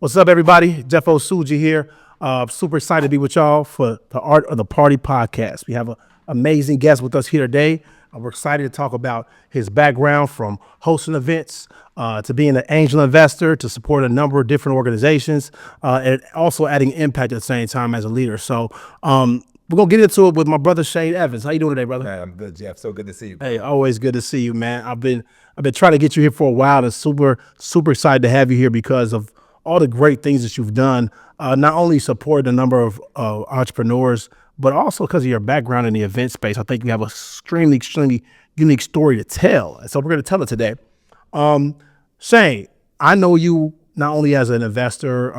What's up, everybody? Jeff Osuji here. Super excited to be with y'all for the Art of the Party podcast. We have an amazing guest with us here today. We're excited to talk about his background from hosting events to being an angel investor to support a number of different organizations and also adding impact at the same time as a leader. So we're going to get into it with my brother, Shayne Evans. How you doing today, brother? Man, I'm good, Jeff. So good to see you. Hey, always good to see you, man. I've been trying to get you here for a while and super excited to have you here because of all the great things that you've done, not only support a number of entrepreneurs, but also because of your background in the event space. I think you have a extremely unique story to tell. And so we're going to tell it today. Shayne, I know you not only as an investor,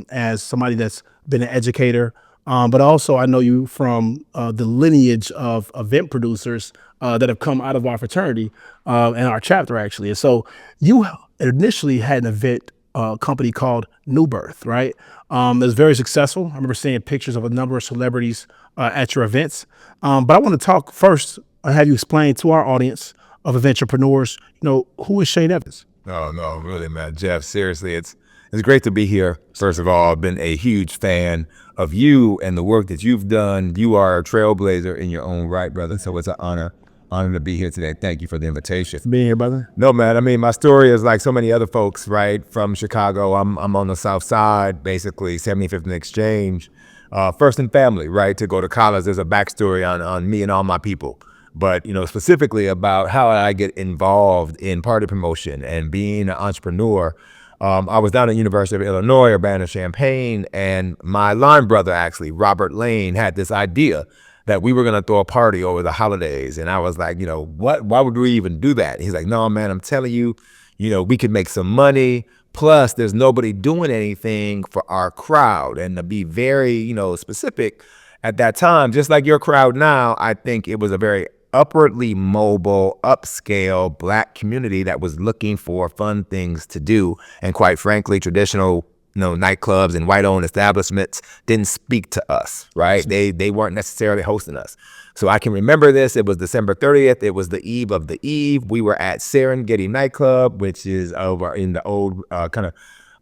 as somebody that's been an educator, but also I know you from the lineage of event producers that have come out of our fraternity and our chapter, actually. And so you initially had an event company called New Birth, right? It was very successful. I remember seeing pictures of a number of celebrities at your events. But I want to talk first and have you explain to our audience of entrepreneurs, who is Shayne Evans? No, really, man. Jeff, seriously, it's great to be here. First of all, I've been a huge fan of you and the work that you've done. You are a trailblazer in your own right, brother. So it's an honor to be here today. Thank you for the invitation. Being here, brother. No, man. I mean, my story is like so many other folks, right? From Chicago, I'm on the South Side, basically 75th and Exchange. First in family, right? To go to college. There's a backstory on me and all my people. But, specifically about how I get involved in party promotion and being an entrepreneur. I was down at University of Illinois, Urbana-Champaign, and my line brother, actually, Robert Lane, had this idea that we were going to throw a party over the holidays. And I was like, why would we even do that? He's like, no, man, I'm telling you, we could make some money. Plus, there's nobody doing anything for our crowd. And to be very, specific at that time, just like your crowd now, I think it was a very upwardly mobile, upscale Black community that was looking for fun things to do. And quite frankly, traditional nightclubs and white-owned establishments didn't speak to us, right? They weren't necessarily hosting us. So I can remember this. It was December 30th. It was the eve of the eve. We were at Serengeti nightclub, which is over in the old kind of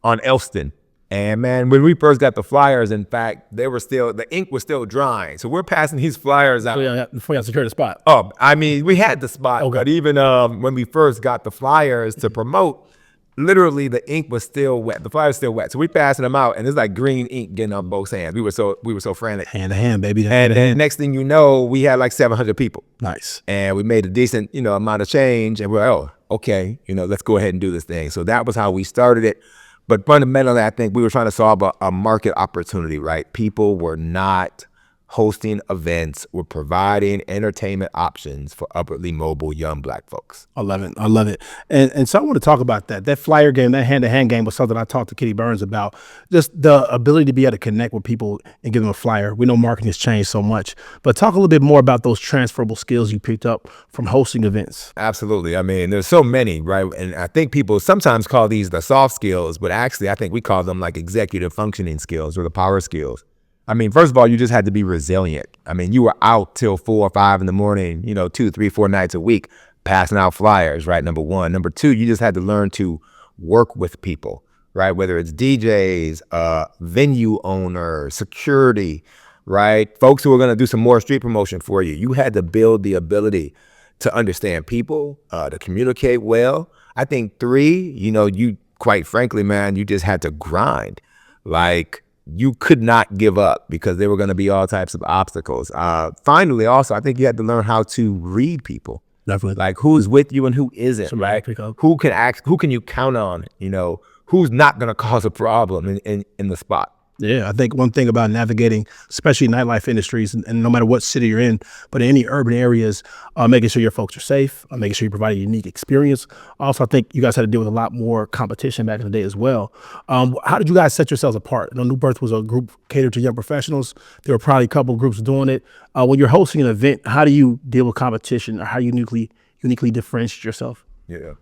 on Elston. And man, when we first got the flyers, in fact, the ink was still drying. So we're passing these flyers out. Before you have secured the spot. Oh, I mean, we had the spot, okay. But even when we first got the flyers to promote, literally the ink was still wet. The flyers still wet. So we passing them out, and it's like green ink getting on both hands. We were so frantic. Hand to hand, baby. And next thing you know, we had like 700 people. Nice. And we made a decent, amount of change. And we're like, oh, okay, let's go ahead and do this thing. So that was how we started it. But fundamentally, I think we were trying to solve a market opportunity, right? People were not hosting events. We're providing entertainment options for upwardly mobile young Black folks. I love it. And so I want to talk about that. That flyer game, that hand-to-hand game was something I talked to Kitty Burns about. Just the ability to be able to connect with people and give them a flyer. We know marketing has changed so much. But talk a little bit more about those transferable skills you picked up from hosting events. Absolutely. I mean, there's so many, right? And I think people sometimes call these the soft skills, but actually I think we call them like executive functioning skills or the power skills. I mean, first of all, you just had to be resilient. I mean, you were out till 4 or 5 in the morning, 2, 3, 4 nights a week, passing out flyers, right? Number one. Number two, you just had to learn to work with people, right? Whether it's DJs, venue owners, security, right? Folks who are going to do some more street promotion for you. You had to build the ability to understand people, to communicate well. I think 3, you quite frankly, man, you just had to grind. Like, you could not give up because there were going to be all types of obstacles. Finally, also, I think you had to learn how to read people. Definitely. Like who's with you and who isn't, right? Who can you count on, who's not going to cause a problem in the spot. Yeah, I think one thing about navigating, especially nightlife industries, and no matter what city you're in, but in any urban areas, making sure your folks are safe, making sure you provide a unique experience. Also, I think you guys had to deal with a lot more competition back in the day as well. How did you guys set yourselves apart? I know New Birth was a group catered to young professionals. There were probably a couple of groups doing it. When you're hosting an event, how do you deal with competition, or how you uniquely differentiate yourself? Yeah.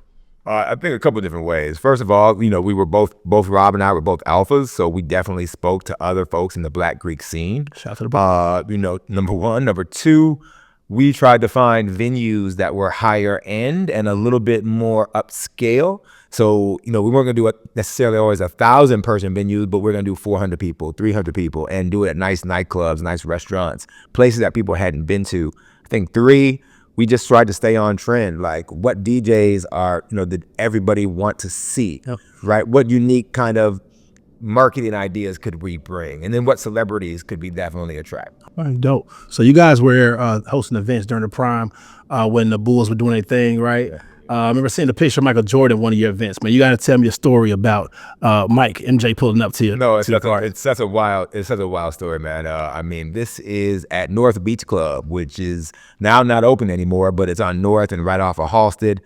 I think a couple of different ways. First of all, we were both Rob and I were both alphas, so we definitely spoke to other folks in the Black Greek scene. Shout out to the Black. Number one. Number two, we tried to find venues that were higher end and a little bit more upscale. So, we weren't going to do necessarily always 1,000-person venues, but we're going to do 400 people, 300 people, and do it at nice nightclubs, nice restaurants, places that people hadn't been to. I think 3, we just tried to stay on trend. Like, what DJs are, did everybody want to see, right? What unique kind of marketing ideas could we bring? And then what celebrities could we definitely attract? All right, dope. So you guys were hosting events during the prime when the Bulls were doing their thing, right? I remember seeing the picture of Michael Jordan at one of your events. Man, you got to tell me a story about Mike MJ pulling up to you. No, it's such a wild story, man. I mean, this is at North Beach Club, which is now not open anymore, but it's on North and right off of Halsted.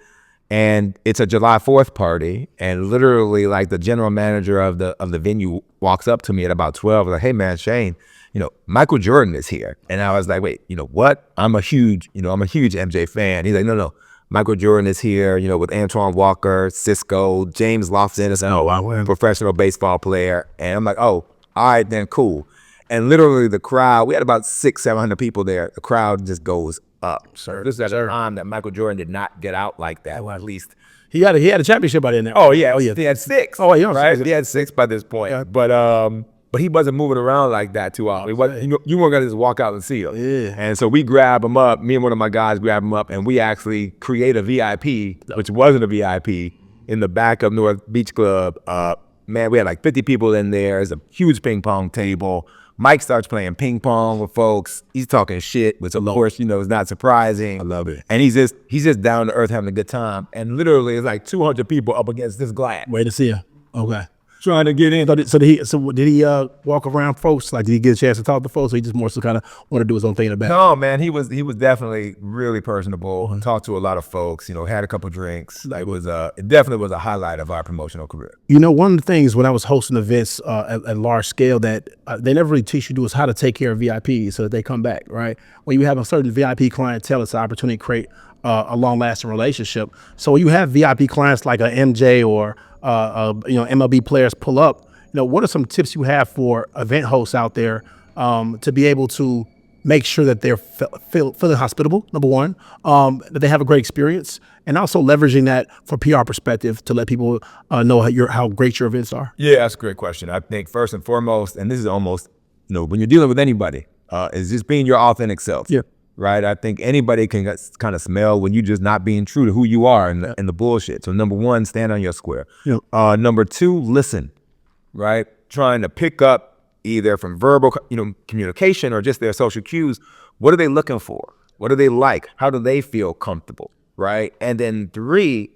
And it's a July 4th party, and literally, like, the general manager of the venue walks up to me at about 12, like, "Hey, man, Shayne, Michael Jordan is here." And I was like, "Wait, what? I'm a huge MJ fan." He's like, "No, Michael Jordan is here, with Antoine Walker, Cisco, James Lofton is a professional baseball player." And I'm like, "Oh, all right, then, cool." And literally, the crowd, we had about 600-700 people there. The crowd just goes up. This is at a time that Michael Jordan did not get out like that. Well, at least he had a championship by then. Oh yeah, he had 6. Oh yeah, right. He had 6 by this point. Yeah. But he wasn't moving around like that too often. You weren't gonna just walk out and see him. Yeah. And so we grab him up. Me and one of my guys grab him up, and we actually create a VIP, which wasn't a VIP, in the back of North Beach Club. Man, we had like 50 people in there. There's a huge ping pong table. Mike starts playing ping pong with folks. He's talking shit, which of course, is not surprising. I love it. And he's just down to earth having a good time. And literally, it's like 200 people up against this glass. Wait to see you. Okay. Trying to get in. So did he walk around folks? Like, did he get a chance to talk to folks, or he just more so kind of want to do his own thing in the back? No, man, he was definitely really personable. Talked to a lot of folks. Had a couple drinks. It definitely was a highlight of our promotional career. One of the things when I was hosting events at large scale that they never really teach you to do is how to take care of VIPs so that they come back. Right? When you have a certain VIP clientele, it's an opportunity to create a long-lasting relationship. So when you have VIP clients like a MJ or MLB players pull up, what are some tips you have for event hosts out there to be able to make sure that they're feeling hospitable, number one, that they have a great experience, and also leveraging that for PR perspective to let people know how great your events are? Yeah, that's a great question. I think first and foremost, and this is almost, when you're dealing with anybody, is just being your authentic self. Yeah. Right. I think anybody can kind of smell when you're just not being true to who you are and the bullshit. So number one, stand on your square. Yeah. Number 2, listen. Right. Trying to pick up either from verbal, communication or just their social cues. What are they looking for? What do they like? How do they feel comfortable? Right. And then 3,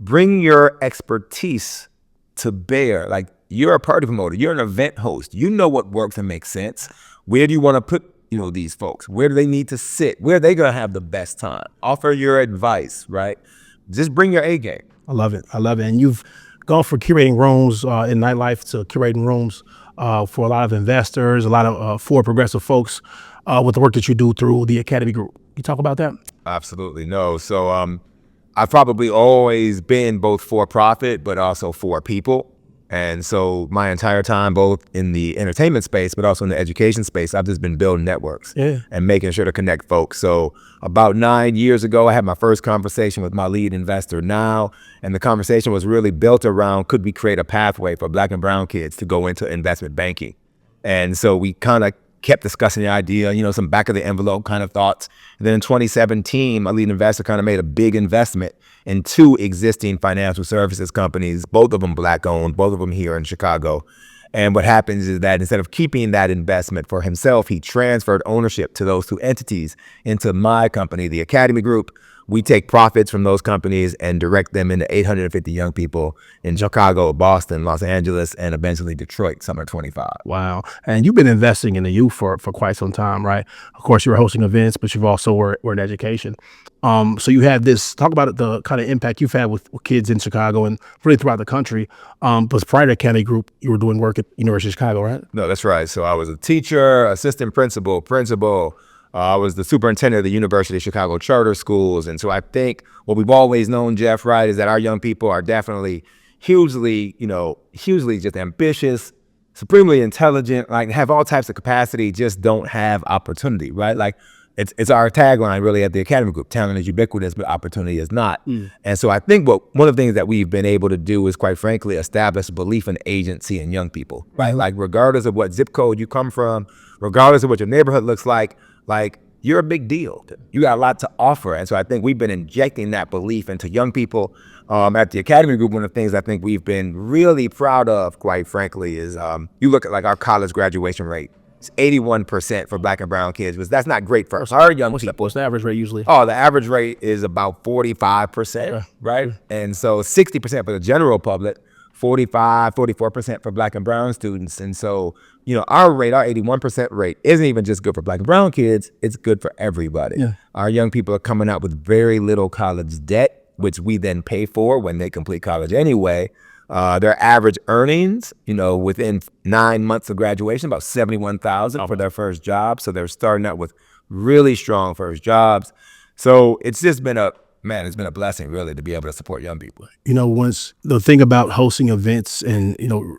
bring your expertise to bear. Like, you're a party promoter. You're an event host. You know what works and makes sense. Where do you want to put these folks? Where do they need to sit? Where are they going to have the best time? Offer your advice, right? Just bring your A game. I love it. And you've gone from curating rooms in nightlife to curating rooms for a lot of investors, a lot of for progressive folks with the work that you do through the Academy Group. Can you talk about that? Absolutely. No. So I've probably always been both for profit, but also for people. And so my entire time, both in the entertainment space, but also in the education space, I've just been building networks and making sure to connect folks. So about 9 years ago, I had my first conversation with my lead investor now. And the conversation was really built around, could we create a pathway for Black and brown kids to go into investment banking? And so we kind of kept discussing the idea, some back of the envelope kind of thoughts. And then in 2017, my lead investor kind of made a big investment in 2 existing financial services companies, both of them Black owned, both of them here in Chicago. And what happens is that instead of keeping that investment for himself, he transferred ownership to those 2 entities into my company, the Academy Group. We take profits from those companies and direct them into 850 young people in Chicago, Boston, Los Angeles, and eventually Detroit, summer 25. Wow. And you've been investing in the youth for quite some time, right? Of course, you were hosting events, but you've also were in education. So you had this, talk about the kind of impact you've had with kids in Chicago and really throughout the country. But prior to Academy Group, you were doing work at University of Chicago, right? No, that's right. So I was a teacher, assistant principal. I was the superintendent of the University of Chicago charter schools. And so I think what we've always known, Jeff, right, is that our young people are definitely hugely just ambitious, supremely intelligent, like have all types of capacity, just don't have opportunity, right? Like, it's our tagline really at the Academy Group. Talent is ubiquitous, but opportunity is not. And so I think one of the things that we've been able to do is, quite frankly, establish belief in agency in young people, right? Like, regardless of what zip code you come from, regardless of what your neighborhood looks like you're a big deal. You got a lot to offer. And so I think we've been injecting that belief into young people. At the Academy Group, one of the things I think we've been really proud of, quite frankly, is you look at like our college graduation rate. It's 81% for Black and brown kids, but that's not great for our young people. What's the average rate usually? Oh, the average rate is about 45%, right? And so 60% for the general public, 44% for Black and brown students. And so, our 81% rate isn't even just good for Black and brown kids, it's good for everybody. Yeah. Our young people are coming out with very little college debt, which we then pay for when they complete college anyway. Their average earnings, within 9 months of graduation, about $71,000 for their first job. So they're starting out with really strong first jobs. So it's just been it's been a blessing really to be able to support young people. Once the thing about hosting events and,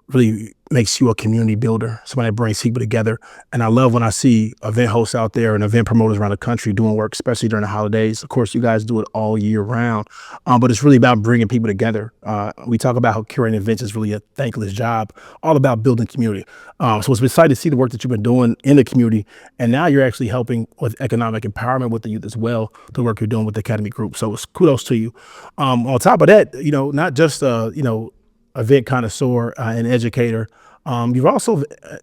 really makes you a community builder, somebody that brings people together. And I love when I see event hosts out there and event promoters around the country doing work, especially during the holidays. Of course, you guys do it all year round, but it's really about bringing people together. We talk about how curating events is really a thankless job, all about building community. So it's exciting to see the work that you've been doing in the community. And now you're actually helping with economic empowerment with the youth as well, the work you're doing with the Academy Group. So it's kudos to you. On top of that, not just, event connoisseur and educator. You're also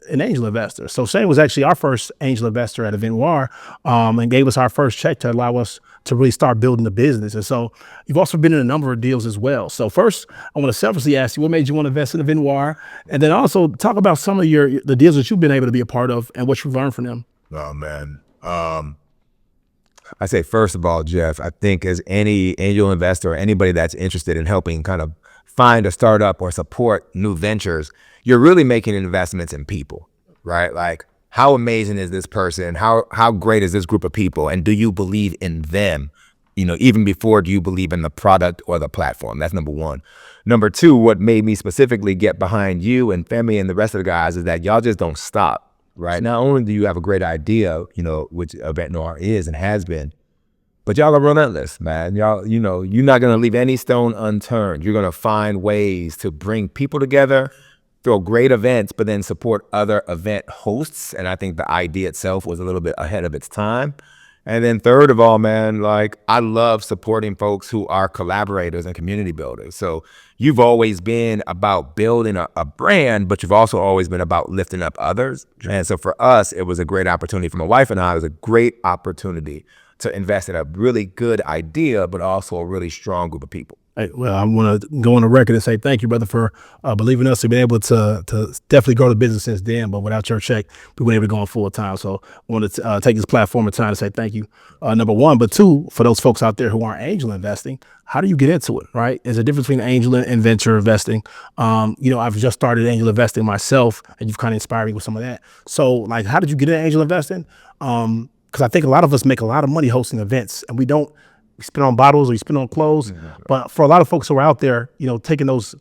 an angel investor. So Shayne was actually our first angel investor at Event Noir, and gave us our first check to allow us to really start building the business. And so you've also been in a number of deals as well. So first, I want to selfishly ask you, what made you want to invest in Event Noir? And then also talk about some of the deals that you've been able to be a part of and what you've learned from them. Oh, man. I say, first of all, Jeff, I think as any angel investor or anybody that's interested in helping kind of find a startup or support new ventures, you're really making investments in people, right? Like, how amazing is this person? How great is this group of people? And do you believe in them? Even before do you believe in the product or the platform? That's number one. Number two, what made me specifically get behind you and Femi and the rest of the guys is that y'all just don't stop, right? Not only do you have a great idea, which Event Noir is and has been, but y'all are relentless, man. Y'all, you're not going to leave any stone unturned. You're going to find ways to bring people together, throw great events, but then support other event hosts. And I think the idea itself was a little bit ahead of its time. And then third of all, man, like, I love supporting folks who are collaborators and community builders. So you've always been about building a brand, but you've also always been about lifting up others. And so for us, it was a great opportunity. For my wife and I, it was a great opportunity to invest in a really good idea, but also a really strong group of people. Hey, well, I want to go on the record and say thank you, brother, for believing us. We've been able to definitely grow the business since then, but without your check, we weren't able to go on full time. So I want to take this platform and time to say thank you, number one. But two, for those folks out there who aren't angel investing, how do you get into it, right? There's a difference between angel and venture investing. I've just started angel investing myself, and you've kind of inspired me with some of that. So, like, how did you get into angel investing? Because I think a lot of us make a lot of money hosting events, and we spend on bottles or you spend on clothes. But for a lot of folks who are out there, taking those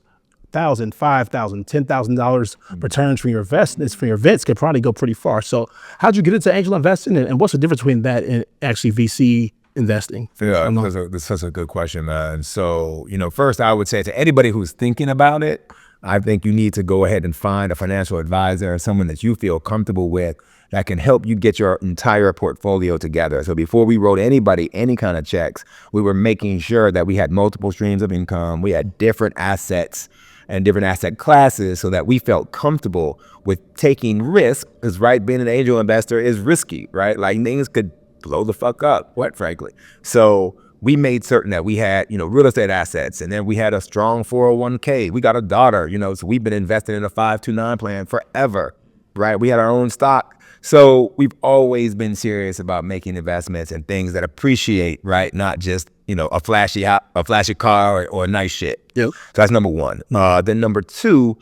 $1,000, $5,000, $10,000 returns from your investments, from your events, can probably go pretty far. So how'd you get into angel investing, and what's the difference between that and actually VC investing? Yeah, that's such a good question, man. So, first I would say to anybody who's thinking about it, I think you need to go ahead and find a financial advisor, someone that you feel comfortable with that can help you get your entire portfolio together. So before we wrote anybody any kind of checks, we were making sure that we had multiple streams of income. We had different assets and different asset classes so that we felt comfortable with taking risk, because, right, being an angel investor is risky, right? Like, things could blow the fuck up, quite frankly. So we made certain that we had, real estate assets, and then we had a strong 401k. We got a daughter, so we've been investing in a 529 plan forever, right? We had our own stock. So we've always been serious about making investments in things that appreciate, right? Not just, a flashy car or a nice shit. Yep. So that's number one. Then number two,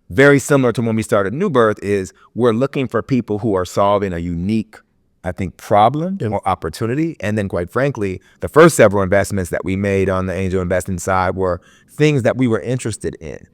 very similar to when we started New Birth, is we're looking for people who are solving a unique, I think, problem or opportunity. And then, quite frankly, the first several investments that we made on the angel investing side were things that we were interested in,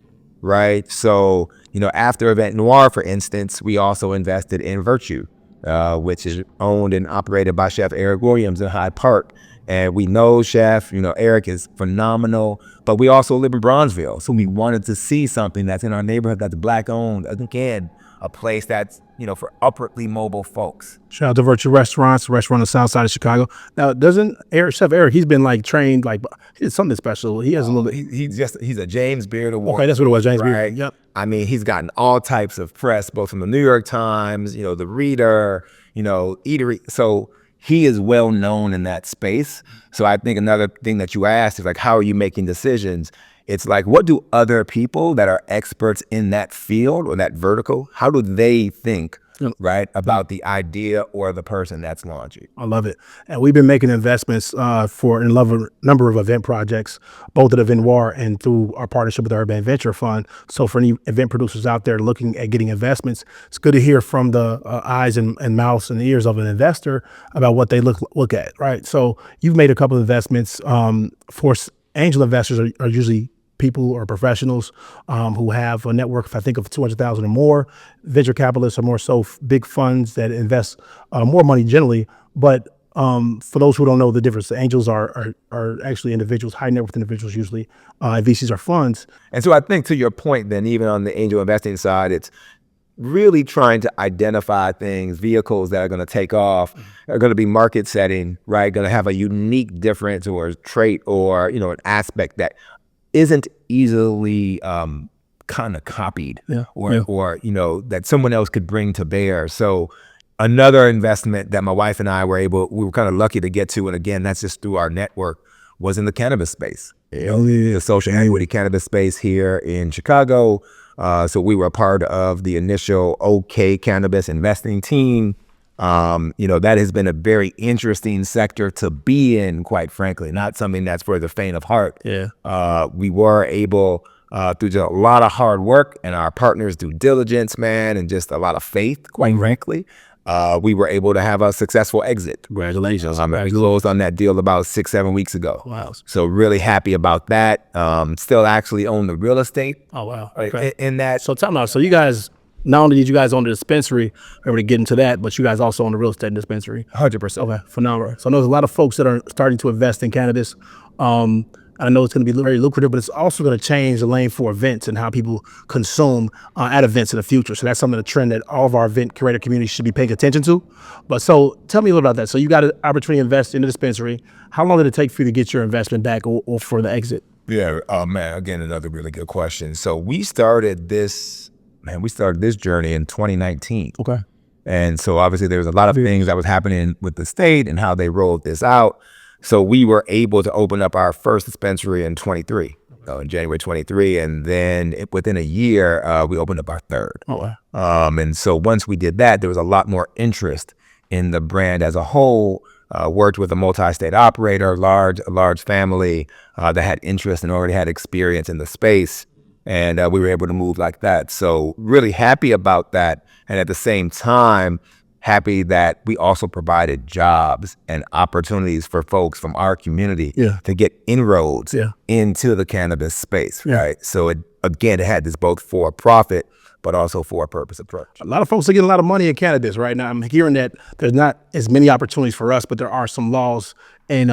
right? So, after Event Noir, for instance, we also invested in Virtue, which is owned and operated by Chef Eric Williams in Hyde Park. And we know Chef, Eric is phenomenal, but we also live in Bronzeville. So we wanted to see something that's in our neighborhood that's Black owned. Again, a place that's, for upwardly mobile folks. Shout out to Virtue Restaurants, restaurant on the south side of Chicago. Now, doesn't Chef Eric, he's been like trained, like it's something special. He has a little bit. He's a James Beard Award. Okay, that's what it was, James right? Beard. Yep. I mean, he's gotten all types of press, both from the New York Times, the Reader, Eatery. So he is well known in that space. So I think another thing that you asked is like, how are you making decisions? It's like, what do other people that are experts in that field or that vertical, how do they think, right, about the idea or the person that's launching? I love it. And we've been making investments for a number of event projects, both at Event War and through our partnership with the Urban Venture Fund. So for any event producers out there looking at getting investments, it's good to hear from the eyes and mouths and ears of an investor about what they look at, right? So you've made a couple of investments. For angel investors are usually people or professionals who have a network, I think, of 200,000 or more. Venture capitalists are more so big funds that invest more money generally. But for those who don't know the difference, the angels are actually individuals, high net worth individuals usually, and VCs are funds. And so I think to your point, then, even on the angel investing side, it's really trying to identify things, vehicles that are going to take off, are going to be market setting, right? Going to have a unique difference or trait or, an aspect that isn't easily kind of copied or that someone else could bring to bear. So another investment that my wife and I we were kind of lucky to get to, and again, that's just through our network, was in the cannabis space. The social equity cannabis space here in Chicago. So we were a part of the initial OK Cannabis investing team. That has been a very interesting sector to be in, quite frankly, not something that's for the faint of heart. We were able, through just a lot of hard work and our partners' due diligence, man, and just a lot of faith, quite frankly, we were able to have a successful exit. Congratulations. We closed on that deal about 6-7 weeks ago. Wow. So really happy about that. Still actually own the real estate. Oh, wow. Okay. In that. So tell me, so you guys, not only did you guys own the dispensary, we're able to get into that, but you guys also own the real estate dispensary. 100%. Okay, phenomenal. So I know there's a lot of folks that are starting to invest in cannabis. I know it's going to be very lucrative, but it's also going to change the lane for events and how people consume at events in the future. So that's something, a trend that all of our event curator community should be paying attention to. But so tell me a little about that. So you got an opportunity to invest in the dispensary. How long did it take for you to get your investment back or for the exit? Yeah, man, again, another really good question. So we started this journey in 2019. Okay. And so obviously there was a lot of things that was happening with the state and how they rolled this out. So we were able to open up our first dispensary in 23, in January 23. And then within a year, we opened up our third. Oh, wow. And so once we did that, there was a lot more interest in the brand as a whole. Worked with a multi-state operator, a large family that had interest and already had experience in the space. And we were able to move like that. So really happy about that. And at the same time, happy that we also provided jobs and opportunities for folks from our community to get inroads into the cannabis space, right? So it had this both for-profit but also for-purpose approach. A lot of folks are getting a lot of money in cannabis right now. I'm hearing that there's not as many opportunities for us, but there are some laws and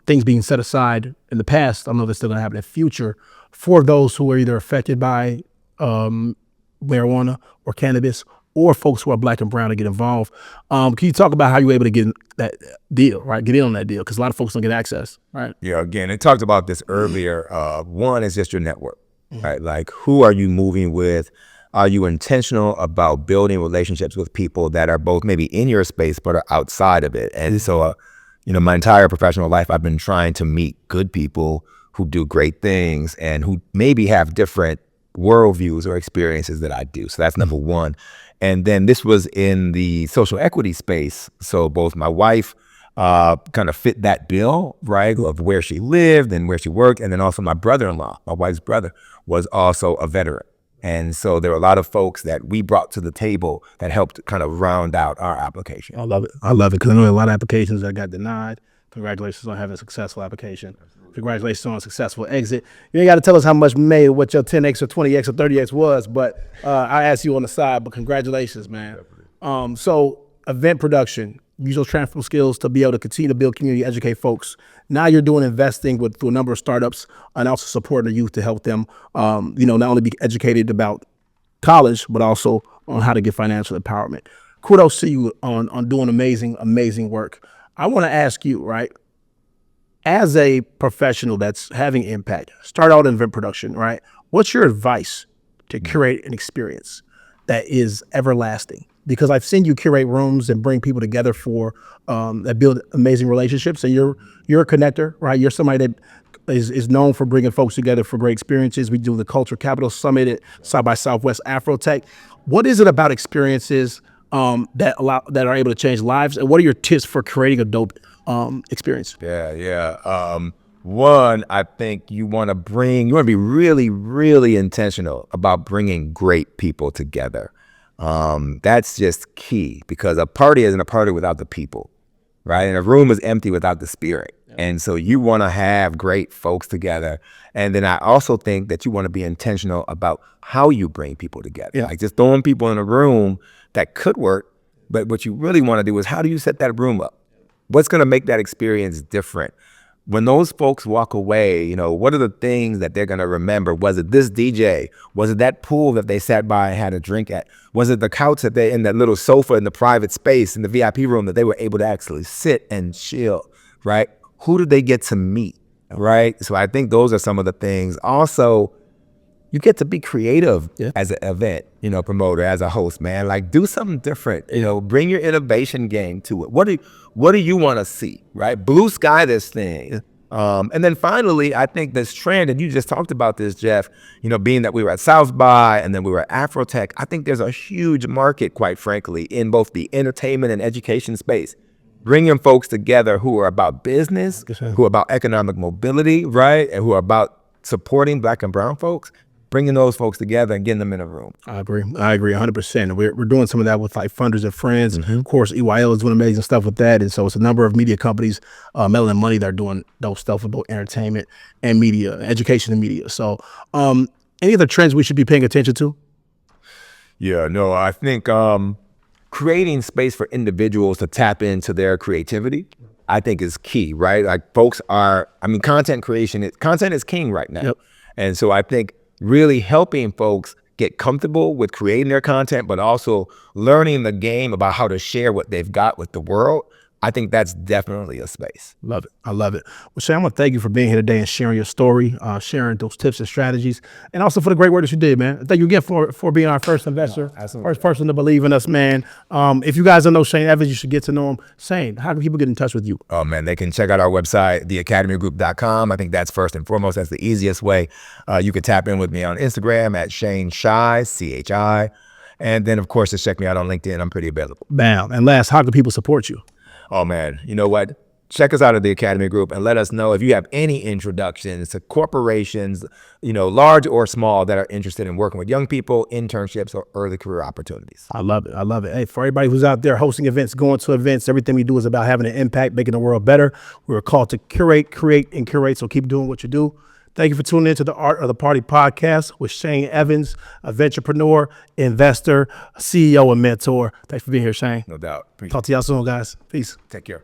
things being set aside in the past. I know that's still going to happen in the future for those who are either affected by marijuana or cannabis, or folks who are Black and brown to get involved. Can you talk about how you were able to get that deal, right? Get in on that deal, because a lot of folks don't get access, right? Yeah, again, I talked about this earlier. One is just your network, right? Like, who are you moving with? Are you intentional about building relationships with people that are both maybe in your space but are outside of it? And so, my entire professional life, I've been trying to meet good people who do great things and who maybe have different worldviews or experiences that I do. So that's number one. And then this was in the social equity space. So both my wife kind of fit that bill, right, of where she lived and where she worked. And then also my brother-in-law, my wife's brother, was also a veteran. And so there were a lot of folks that we brought to the table that helped kind of round out our application. I love it. I love it, because I know a lot of applications that got denied. Congratulations on having a successful application. Congratulations on a successful exit. You ain't got to tell us how much made, what your 10X or 20X or 30X was, but I asked you on the side, but congratulations, man. So event production, use those transferable skills to be able to continue to build community, educate folks. Now you're doing investing through a number of startups and also supporting the youth to help them, not only be educated about college, but also on how to get financial empowerment. Kudos to you on doing amazing work. I want to ask you, right, as a professional that's having impact, start out in event production, right? What's your advice to curate an experience that is everlasting? Because I've seen you curate rooms and bring people together for that build amazing relationships, and you're a connector, right? You're somebody that is known for bringing folks together for great experiences. We do the Culture Capital Summit at South by Southwest Afrotech. What is it about experiences that are able to change lives, and what are your tips for creating a dope experience? Yeah. One, I think you want to be really, really intentional about bringing great people together. That's just key, because a party isn't a party without the people, right? And a room is empty without the spirit. And so you want to have great folks together. And then I also think that you want to be intentional about how you bring people together. Yeah. Like just throwing people in a room that could work, but what you really want to do is, how do you set that room up? What's going to make that experience different? When those folks walk away, what are the things that they're going to remember? Was it this DJ? Was it that pool that they sat by and had a drink at? Was it the couch that they in that little sofa in the private space in the VIP room that they were able to actually sit and chill, right? Who did they get to meet, right? So I think those are some of the things. Also, you get to be creative as an event, promoter, as a host, man. Like, do something different, bring your innovation game to it. What do you want to see, right? Blue sky this thing. And then finally, I think this trend, and you just talked about this, Jeff, being that we were at South by and then we were at Afrotech, I think there's a huge market, quite frankly, in both the entertainment and education space. Bringing folks together who are about business, who are about economic mobility, right? And who are about supporting Black and brown folks. Bringing those folks together and getting them in a room. I agree 100%. We're doing some of that with like Funders and Friends. Of course, EYL is doing amazing stuff with that. And so it's a number of media companies, Melanin Money, that are doing those stuff with both entertainment and media, education and media. So any other trends we should be paying attention to? Yeah, no, I think creating space for individuals to tap into their creativity, I think is key, right? Like content is king right now. Yep. And so I think really helping folks get comfortable with creating their content, but also learning the game about how to share what they've got with the world, I think that's definitely a space. Love it. I love it. Well, Shayne, I want to thank you for being here today and sharing your story, sharing those tips and strategies, and also for the great work that you did, man. Thank you again for being our first investor, first person to believe in us, man. If you guys don't know Shayne Evans, you should get to know him. Shayne, how can people get in touch with you? Oh, man, they can check out our website, theacademygroup.com. I think that's first and foremost. That's the easiest way. You can tap in with me on Instagram at Shayne Chi, C-H-I. And then, of course, just check me out on LinkedIn. I'm pretty available. Bam. And last, how can people support you? Oh, man, you know what? Check us out at the Academy Group and let us know if you have any introductions to corporations, large or small, that are interested in working with young people, internships, or early career opportunities. I love it. I love it. Hey, for everybody who's out there hosting events, going to events, everything we do is about having an impact, making the world better. We're called to curate, create, and curate. So keep doing what you do. Thank you for tuning into the Art of the Party podcast with Shayne Evans, a venturepreneur, investor, CEO, and mentor. Thanks for being here, Shayne. No doubt. Talk to y'all soon, guys. Peace. Take care.